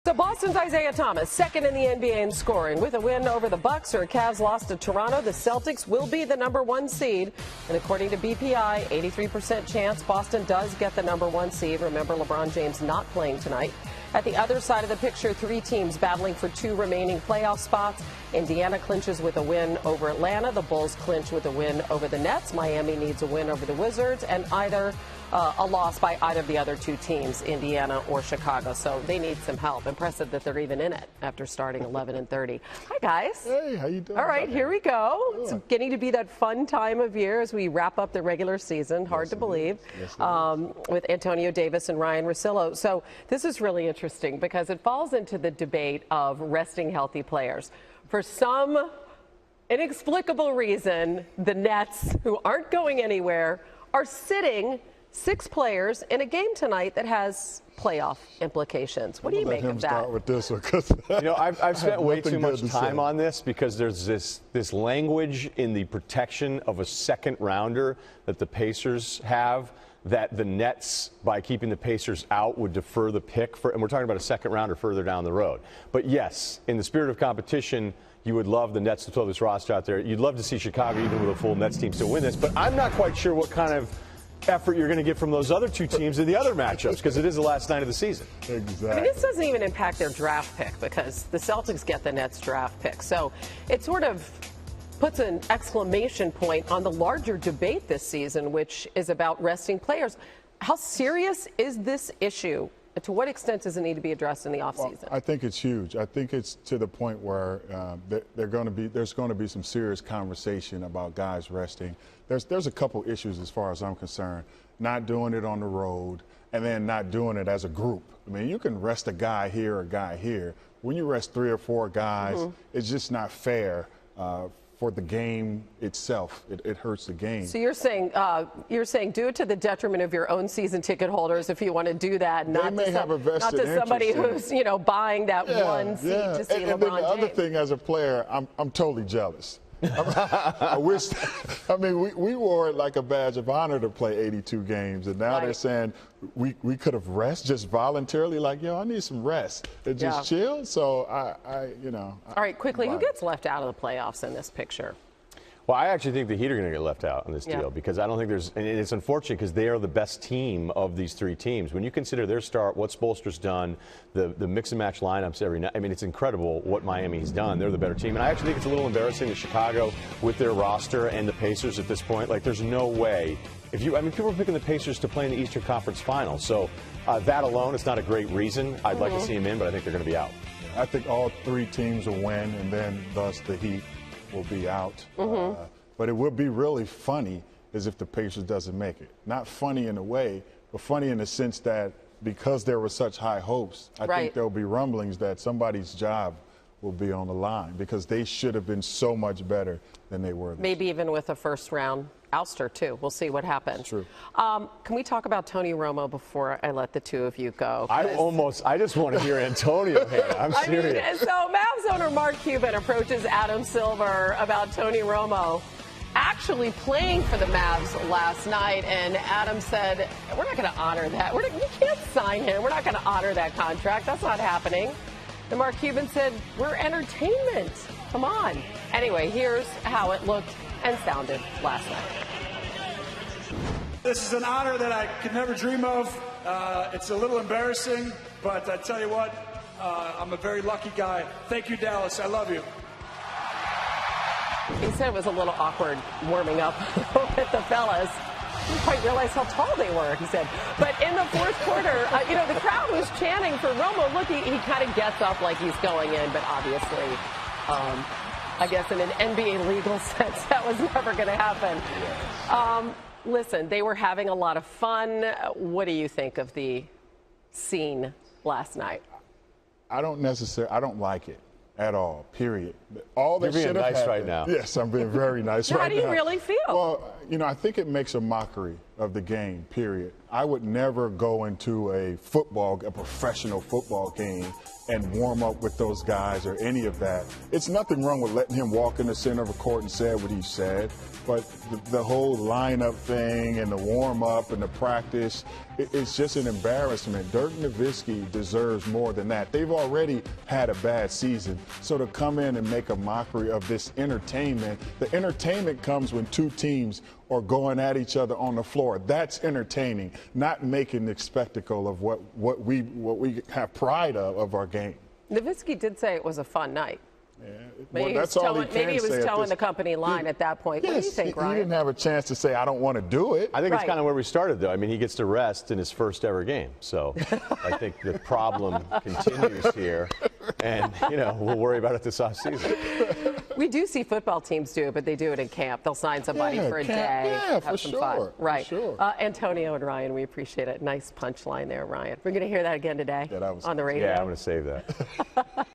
So Boston's Isaiah Thomas, second in the NBA in scoring. With a win over the Bucks or a Cavs loss to Toronto, the Celtics will be the #1 seed. And according to BPI, 83% chance Boston does get the #1 seed. Remember, LeBron James not playing tonight. At the other side of the picture, three teams battling for two remaining playoff spots. Indiana clinches with a win over Atlanta. The Bulls clinch with a win over the Nets. Miami needs a win over the Wizards, and either a loss by either of the other two teams, Indiana or Chicago. So they need some help. Impressive that they're even in it after starting 11-30. Hi, guys. Hey, how you doing? All right, here we go. It's getting to be that fun time of year as we wrap up the regular season. Hard to believe. With Antonio Davis and Ryan Russillo. So this is really interesting because it falls into the debate of resting healthy players. For some inexplicable reason, the Nets, who aren't going anywhere, are sitting 6 players in a game tonight that has playoff implications. What do you make of that? Start with this one, 'cause I've spent way too much time on this because there's this language in the protection of a second rounder that the Pacers have, that the Nets, by keeping the Pacers out, would defer the pick for, and we're talking about a second rounder further down the road. But yes, in the spirit of competition, you would love the Nets to throw this roster out there. You'd love to see Chicago, even with a full Nets team, still win this. But I'm not quite sure what kind of effort you're going to get from those other two teams in the other matchups, because it is the last night of the season. Exactly. I mean, this doesn't even impact their draft pick because the Celtics get the Nets draft pick. So it sort of puts an exclamation point on the larger debate this season, which is about resting players. How serious is this issue? To what extent does it need to be addressed in the offseason? Well, I think it's huge. I think it's to the point where there's going to be some serious conversation about guys resting. There's a couple issues as far as I'm concerned. Not doing it on the road and then not doing it as a group. I mean, you can rest a guy here, a guy here. When you rest 3 or 4 guys, it's just not fair for the game itself. It hurts the game. So you're saying do it to the detriment of your own season ticket holders if you want to do that, not to somebody who's buying that one seat to see LeBron James. And then the other thing, as a player, I'm totally jealous. I wish. I mean, we wore it like a badge of honor to play 82 games, and now they're saying we could have rest just voluntarily. Like, I need some rest and just chill. So All right, quickly, who gets left out of the playoffs in this picture? Well, I actually think the Heat are going to get left out on this deal because I don't think and it's unfortunate because they are the best team of these 3 teams. When you consider their start, what Spoelstra's done, the mix and match lineups every night, I mean, it's incredible what Miami's done. They're the better team. And I actually think it's a little embarrassing that Chicago, with their roster and the Pacers at this point, like, there's no way. People are picking the Pacers to play in the Eastern Conference Finals. So that alone, it's not a great reason. I'd like to see them in, but I think they're going to be out. I think all 3 teams will win, and then thus the Heat will be out. But it would be really funny as if the Pacers doesn't make it. Not funny in a way, but funny in the sense that because there were such high hopes, I think there'll be rumblings that somebody's job will be on the line because they should have been so much better than they were. Maybe even with a first-round ouster, too. We'll see what happens. True. Can we talk about Tony Romo before I let the two of you go? I just want to hear Antonio here. I'm serious. So Mavs owner Mark Cuban approaches Adam Silver about Tony Romo actually playing for the Mavs last night, and Adam said, we're not going to honor that. We can't sign him. We're not going to honor that contract. That's not happening. And Mark Cuban said, we're entertainment. Come on. Anyway, here's how it looked and sounded last night. This is an honor that I could never dream of. It's a little embarrassing, but I tell you what, I'm a very lucky guy. Thank you, Dallas. I love you. He said it was a little awkward warming up with the fellas. Didn't quite realize how tall they were, he said. But in the fourth quarter, the crowd was chanting for Romo. Look, he kind of gets up like he's going in, but obviously, I guess in an NBA legal sense, that was never going to happen. Listen, they were having a lot of fun. What do you think of the scene last night? I don't like it at all, period. All that You're being nice happened, right now. Yes, I'm being very nice right now. How do you really feel? Well, I think it makes a mockery of the game, period. I would never go into a professional football game and warm up with those guys or any of that. It's nothing wrong with letting him walk in the center of a court and say what he said, but the whole lineup thing and the warm up and the practice, it's just an embarrassment. Dirk Nowitzki deserves more than that. They've already had a bad season, so to come in and make a mockery of this entertainment, the entertainment comes when two teams are going at each other on the floor. That's entertaining, not making the spectacle of what we have pride of our game. Nowitzki did say it was a fun night. Yeah. Well, that's all he can say. Maybe he was telling the company line at that point. Yes, what do you think, Ryan? He didn't have a chance to say, I don't want to do it. I think it's kind of where we started, though. I mean, he gets to rest in his first ever game. So I think the problem continues here. And, we'll worry about it this offseason. We do see football teams do it, but they do it in camp. They'll sign somebody for a day, have some fun. Right. For sure. Antonio and Ryan, we appreciate it. Nice punchline there, Ryan. We're going to hear that again today on the radio. Yeah, I'm going to save that.